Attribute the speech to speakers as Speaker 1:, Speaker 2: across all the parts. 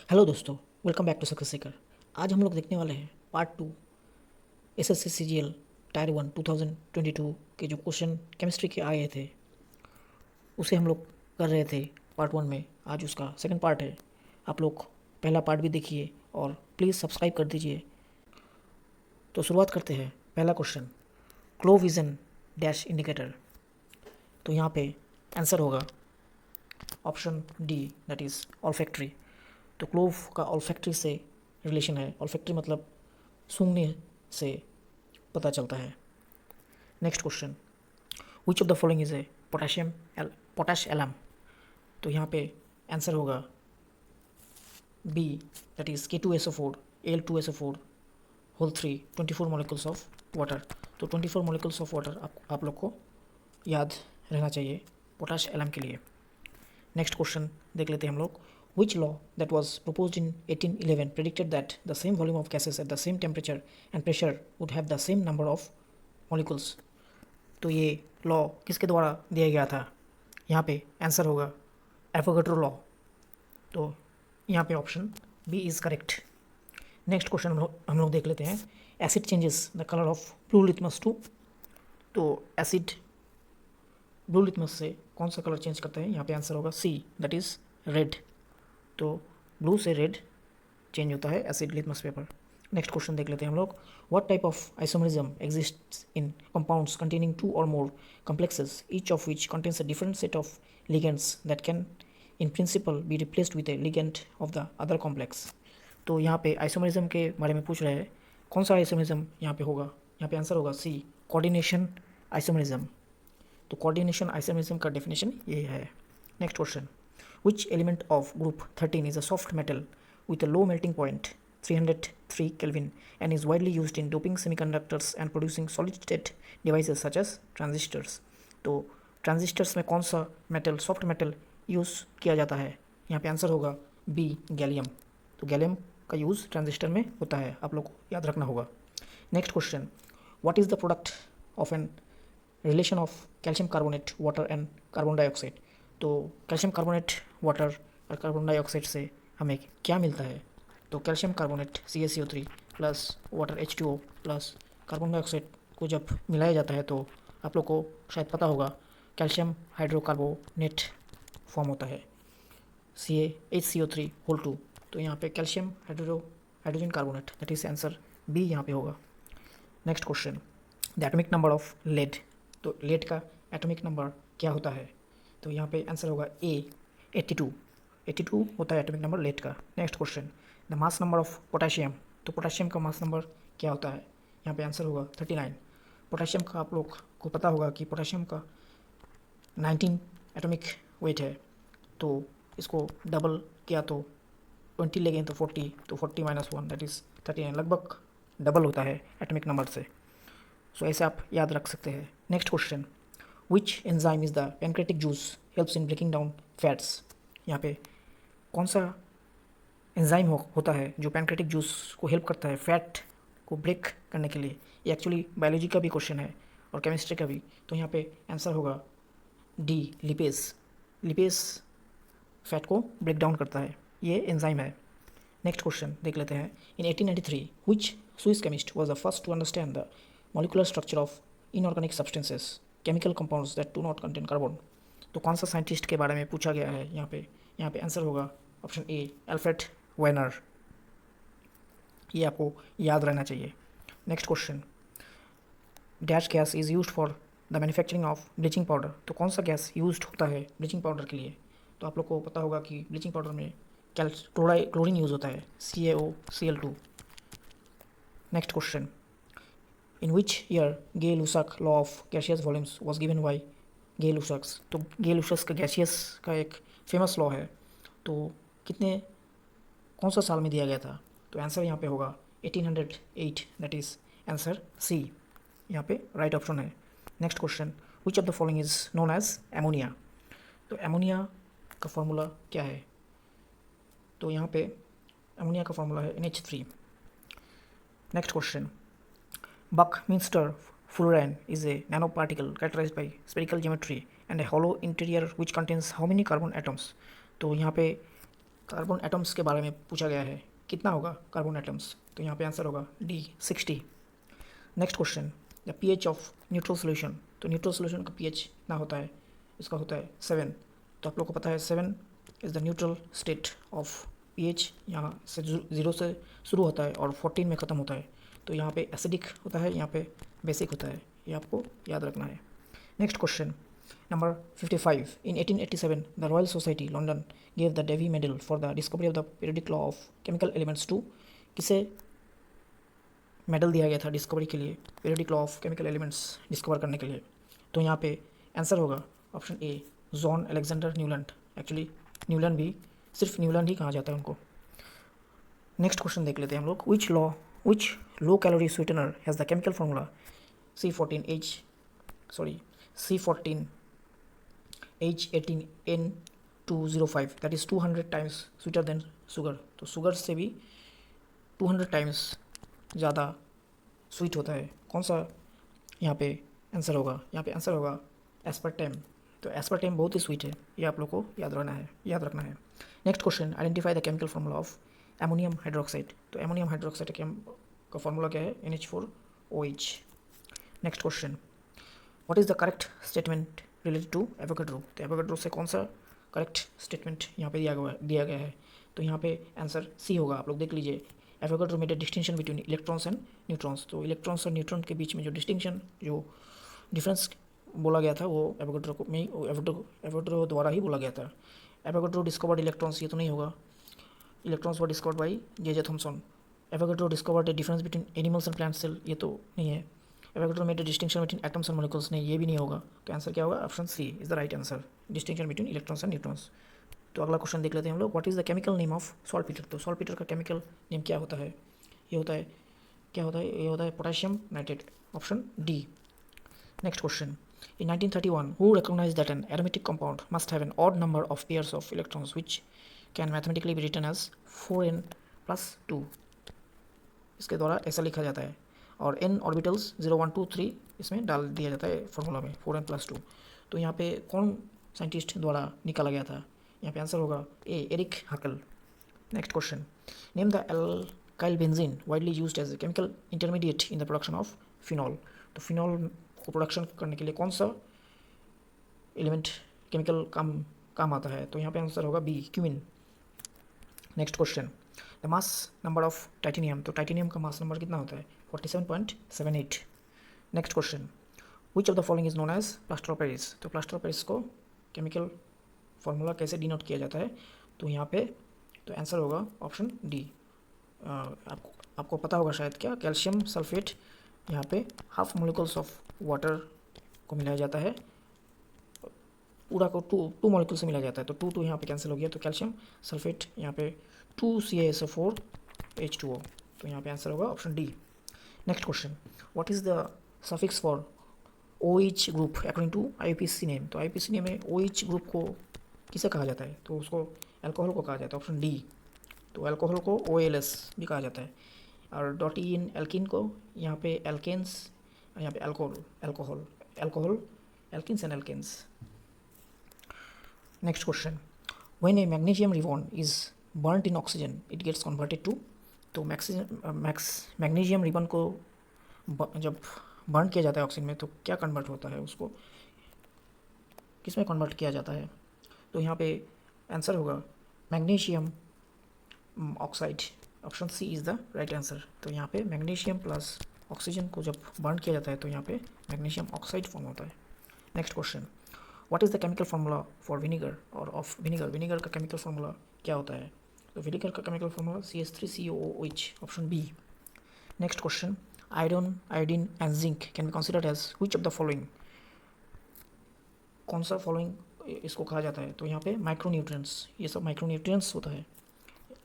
Speaker 1: Hello दोस्तों, welcome back to Success Seeker. आज हम लोग देखने वाले हैं पार्ट 2 एसएससी सीजीएल टायर 1 2022 के जो क्वेश्चन केमिस्ट्री के आए थे उसे हम लोग कर रहे थे पार्ट 1 में। आज उसका सेकंड पार्ट है। आप लोग पहला पार्ट भी देखिए और प्लीज़ सब्सक्राइब कर दीजिए। तो शुरुआत करते हैं। पहला question, clove is an dash indicator. तो यहाँ पे आंसर होगा option D, that is olfactory. तो क्लोव का ऑल्फैक्टरी से रिलेशन है। ऑल्फैक्टरी मतलब सूंघने से पता चलता है। Next question, which of the following is a potash alum. तो यहाँ पे आंसर होगा B, that is K2SO4 Al2SO4 whole 3 24 molecules of water. तो 24 मॉलिक्यूल्स ऑफ वाटर आप लोग को याद रहना चाहिए पोटाश एलम के लिए। नेक्स्ट क्वेश्चन देख लेते हैं हम लोग। Which law that was proposed in 1811 predicted that the same volume of gases at the same temperature and pressure would have the same number of molecules? तो ये लॉ किसके द्वारा दिया गया था? यहाँ पे आंसर होगा एवोगाड्रो लॉ। तो यहाँ पे option B is correct. Next question हम लोग देख लेते हैं। Acid changes the colour of blue litmus to. तो एसिड ब्लू लिटमस से कौन सा कलर चेंज करता है? यहाँ पे आंसर होगा सी, दैट इज़ रेड। तो ब्लू से रेड चेंज होता है acid litmus paper. Next question देख लेते हैं हम लोग। What type of isomerism exists in compounds containing two और मोर complexes each of which contains a different set of ligands that can in principle be replaced with a ligand of the other complex। तो यहाँ पे isomerism के बारे में पूछ रहे हैं। कौन सा आइसोमरिज्म यहाँ पे होगा? यहाँ पे आंसर होगा सी, कोऑर्डिनेशन आइसोमरिज्म। तो कोऑर्डिनेशन आइसोमरिज्म का डेफिनेशन ये है। Next question, which element of group 13 is a soft metal with a low melting point 303 Kelvin and is widely used in doping semiconductors and producing solid state devices such as transistors। तो transistors में कौन सा metal, soft metal use किया जाता है? यहाँ पे answer होगा बी, गैलियम। तो गैलियम का यूज़ ट्रांजिस्टर में होता है, आप लोग को याद रखना होगा। Next question, what is the product of an reaction of calcium carbonate water and carbon dioxide. तो कैल्शियम कार्बोनेट वाटर और कार्बन डाइऑक्साइड से हमें क्या मिलता है? तो calcium carbonate CaCO3 plus water H2O plus carbon dioxide को जब मिलाया जाता है तो आप लोग को शायद पता होगा कैल्शियम हाइड्रोकार्बोनेट फॉर्म होता है, CaHCO3 होल 2। तो यहाँ पे calcium hydrogen carbonate, that is answer B यहाँ पे होगा। Next question, the atomic number of lead. तो लेड का एटॉमिक नंबर क्या होता है? तो यहाँ पे आंसर होगा ए, 82 होता है एटॉमिक नंबर लेड का। Next question, the mass number of potassium. तो पोटेशियम का मास नंबर क्या होता है? यहाँ पे आंसर होगा 39। पोटेशियम का आप लोग को पता होगा कि पोटेशियम का 19 एटॉमिक वेट है। तो इसको डबल किया तो 20 ले गए तो 40, तो 40 - 1 दैट इज़ 39, लगभग डबल होता है एटॉमिक नंबर से। सो ऐसे आप याद रख सकते हैं। Next question, which enzyme is the pancreatic juice helps in breaking down fats. यहाँ पे कौन सा एंजाइम होता है जो पैनक्रेटिक जूस को हेल्प करता है फैट को ब्रेक करने के लिए? ये एक्चुअली बायोलॉजी का भी क्वेश्चन है और केमिस्ट्री का भी। तो यहाँ पे आंसर होगा डी, लिपेज। लिपेज फैट को ब्रेक डाउन करता है, ये एंजाइम है। नेक्स्ट क्वेश्चन देख लेते हैं। In 1893 which Swiss chemist was the first to understand the molecular structure of inorganic substances chemical compounds that do not contain carbon. तो कौन सा साइंटिस्ट के बारे में पूछा गया है यहाँ पे आंसर होगा ऑप्शन ए, अल्फ्रेड वेनर। ये आपको याद रहना चाहिए। Next question, dash gas is used for the manufacturing of bleaching powder. तो कौन सा गैस यूज्ड होता है ब्लीचिंग पाउडर के लिए? तो आप लोग को पता होगा कि ब्लीचिंग पाउडर में क्लोरीन यूज़ होता है, CaOCl2। Next question, in which year Gay Lussac law of gaseous volumes was given by Gay Lussac's. तो गे लुसाक्स का गैसियस का एक फेमस लॉ है। तो कौन सा साल में दिया गया था? तो आंसर यहाँ पे होगा 1808, दैट इज़ आंसर सी, यहाँ पे राइट ऑप्शन है। Next question, which of the following is known as ammonia. तो एमोनिया का फॉर्मूला क्या है? तो यहाँ पे एमोनिया का फॉर्मूला है NH3। Next question, Buckminster fullerene is a nanoparticle characterized by spherical geometry and a hollow interior which contains how many carbon atoms। तो यहाँ पे कार्बन एटम्स के बारे में पूछा गया है, कितना होगा कार्बन एटम्स, तो यहाँ पे आंसर होगा D 60। Next question, the pH of neutral solution, तो न्यूट्रल सोल्यूशन का पीएच कितना होता है, इसका होता है 7। तो आप लोग को पता है 7 is the neutral state of pH, यहाँ से 0 से शुरू होता है और 14 में ख़त्म होता है। तो यहाँ पे एसिडिक होता है, यहाँ पे बेसिक होता है, ये आपको याद रखना है। Next question number 55, in 1887 the royal society London gave the Davy medal for the discovery of the periodic law of chemical elements to, किसे मेडल दिया गया था डिस्कवरी के लिए, periodic law of chemical elements discover करने के लिए। तो यहाँ पे आंसर होगा option A John Alexander Newland. Actually Newland भी सिर्फ न्यूलैंड ही कहा जाता है उनको। नेक्स्ट क्वेश्चन देख लेते हैं हम लोग, which low calorie sweetener has the chemical formula C14H18N205 that is 200 times sweeter than sugar. तो शुगर से भी 200 टाइम्स ज़्यादा स्वीट होता है, कौन सा यहाँ पे आंसर होगा, यहाँ पे आंसर होगा एस्पार्टेम। तो एस्पार्टेम बहुत ही स्वीट है, ये आप लोग को याद रखना है। Next question, identify the chemical formula of ammonium hydroxide. तो एमोनियम हाइड्रोक्साइड का फार्मूला क्या है, NH4OH। Next question, what is the correct statement related to Avogadro. तो एवोगैड्रो से कौन सा करेक्ट स्टेटमेंट यहाँ पे दिया गया है, तो यहाँ पे आंसर सी होगा। आप लोग देख लीजिए, Avogadro made a distinction between electrons and neutrons. तो इलेक्ट्रॉन्स और न्यूट्रॉन के बीच में जो डिफरेंस बोला गया था वो एवोगैड्रो द्वारा ही बोला गया था। एवोगैड्रो डिस्कवर्ड इलेक्ट्रॉन्स, ये तो नहीं होगा, electrons were discovered by J.J. Thomson. Avogadro discovered the difference between animals and plant cell, ये तो नहीं है। Avogadro made a distinction between atoms and molecules, नहीं, ये भी नहीं होगा। तो आंसर क्या होगा, option C is the right answer, distinction between electrons and neutrons. तो अगला क्वेश्चन देख लेते हैं हम लोग, what is the chemical name of saltpetre. तो सॉल्टपीटर का केमिकल नेम क्या होता है, ये होता है potassium nitrate, option D. Next question, in 1931 who recognized that an aromatic compound must have an odd number of pairs of electrons which can mathematically be written as 4n plus 2। इसके द्वारा ऐसा लिखा जाता है और n ऑर्बिटल्स 0 1 2 3 इसमें डाल दिया जाता है फॉर्मूला में 4n plus 2। तो यहाँ पे कौन साइंटिस्ट द्वारा निकाला गया था, यहाँ पे आंसर होगा A Erich Huckel. Next question, name the alkyl benzene widely used as a chemical intermediate in the production of phenol. तो फिनॉल को प्रोडक्शन करने के लिए कौन सा एलिमेंट केमिकल काम आता है, तो यहाँ पे आंसर होगा B cumin. Next question, the mass number of titanium. तो टाइटेनियम का मास नंबर कितना होता है, 47.78। Next question, which of the following is known as plaster of Paris. तो प्लास्टर ऑफ पेरिस को केमिकल फार्मूला कैसे डिनोट किया जाता है, तो यहाँ पे तो आंसर होगा ऑप्शन डी। आपको पता होगा शायद, क्या कैल्शियम सल्फेट, यहाँ पे हाफ मोलिकुल्स ऑफ वाटर को मिलाया जाता है, पूरा को टू मॉलिक्यूल से मिलाया जाता है। तो टू यहाँ पे कैंसिल हो गया, तो कैल्शियम सल्फेट यहाँ पे 2CaSO4H2O। तो यहाँ पे आंसर होगा option D. Next question, what is the suffix for OH group according to IUPAC name. तो IUPAC नेम में OH ग्रुप को किसे कहा जाता है, तो उसको अल्कोहल को कहा जाता है, ऑप्शन डी। तो अल्कोहल को OLS भी कहा जाता है, और डॉट ई इन एल्किन को यहाँ पे एल्केन्स, यहाँ पे alcohol alkenes and alkanes. Next question, when a magnesium ribbon is burned in oxygen it gets converted to. तो मैग्नीशियम रिबन को जब बर्न किया जाता है ऑक्सीजन में तो क्या कन्वर्ट होता है, उसको किस में कन्वर्ट किया जाता है, तो यहाँ पे आंसर होगा magnesium oxide, option C is the right answer. तो यहाँ पे मैग्नीशियम प्लस ऑक्सीजन को जब बर्न किया जाता है तो यहाँ पे मैग्नीशियम ऑक्साइड फॉर्म होता है। Next question, what is the chemical formula for vinegar or of vinegar. Vinegar का केमिकल फार्मूला क्या होता है, तो विनीगर का chemical formula CH3COOH, option B. Next question, iron iodine and zinc can be considered as which of the following. कौन सा following इसको कहा जाता है, तो यहाँ पे माइक्रोन्यूट्रिएंट्स, ये सब माइक्रोन्यूट्रिएंट्स होता है।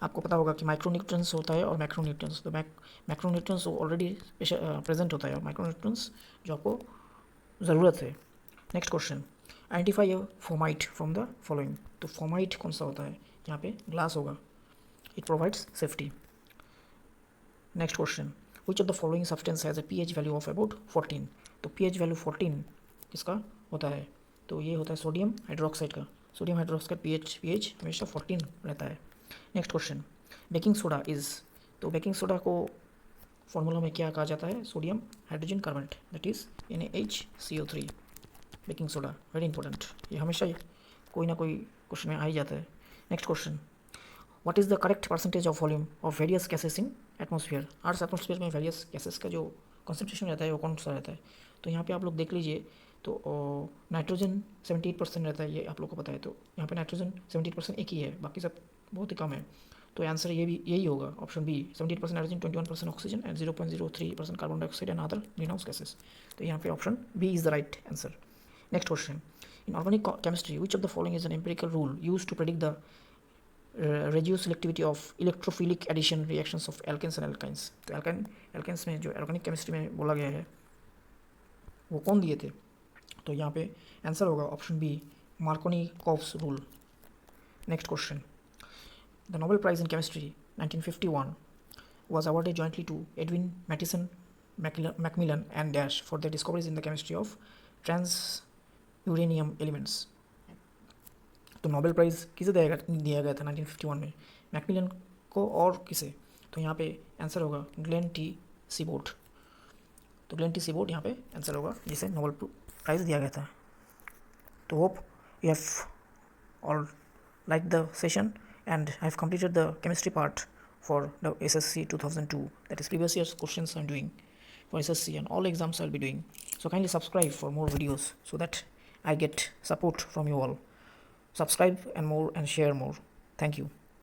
Speaker 1: आपको पता होगा कि माइक्रोन्यूट्रिएंट्स होता है और मैक्रोन्यूट्रिएंट्स। तो मैक्रोन्यूट्रिएंट्स ऑलरेडी प्रेजेंट होता है और माइक्रोन्यूट्रिएंट्स जो आपको ज़रूरत है। Next question, identify a fomite from the following. तो फोमाइट कौन सा होता है, यहाँ पे ग्लास होगा, it provides safety. Next question, which of the following substance has a pH value of about 14। तो pH वैल्यू 14 किसका होता है, तो ये होता है सोडियम हाइड्रोक्साइड का। सोडियम हाइड्रोक्साइड pH हमेशा 14 रहता है। Next question, baking soda is, तो बेकिंग सोडा को फॉर्मूला में क्या कहा जाता है, sodium hydrogen carbonate, that is NaHCO3, baking soda, very important, ये हमेशा कोई ना कोई क्वेश्चन में आ ही जाता है। Next question, what is the correct percentage of volume of various gases in atmosphere, earth atmosphere में वेरियस गैसेस का जो कॉन्सेंट्रेशन रहता है वो कौन सा रहता है। तो यहाँ पे आप लोग देख लीजिए, तो नाइट्रोजन 78% रहता है, ये आप लोग को पता है। तो यहाँ पे नाइट्रोजन 78% एक ही है, बाकी सब बहुत ही कम है। तो आंसर ये भी यही होगा, option B, 78% nitrogen, 21% oxygen and 0.03% carbon dioxide and other greenhouse gases. तो यहाँ पे option B is the right answer. Next question, in organic chemistry which of the following is an empirical rule use to predict the reduce selectivity of electrophilic addition reactions of alkanes and alkynes। तो alkanes में जो organic chemistry में बोला गया है वो कौन दिए थे, तो यहाँ पे आंसर होगा option B, Markovnikov's rule. Next question, the Nobel prize in chemistry 1951 was awarded jointly to Edwin Mathieson, Macmillan and Dash for their discoveries in the chemistry of trans-uranium elements। तो नोबेल प्राइज़ किसे दिया गया था 1951 में, Macmillan को और किसे, तो यहाँ पे आंसर होगा ग्लेन टी सीबोर्ट। तो ग्लेन टी सीबोर्ट यहाँ पे आंसर होगा जिसे नोबेल प्राइज़ दिया गया था। तो hope you have all like the session and I have completed the chemistry part for the SSC 2002, that is previous year's questions I'm doing for SSC and all exams I'll be doing. So kindly subscribe for more videos so that I get support from you all. Subscribe and more and share more. Thank you.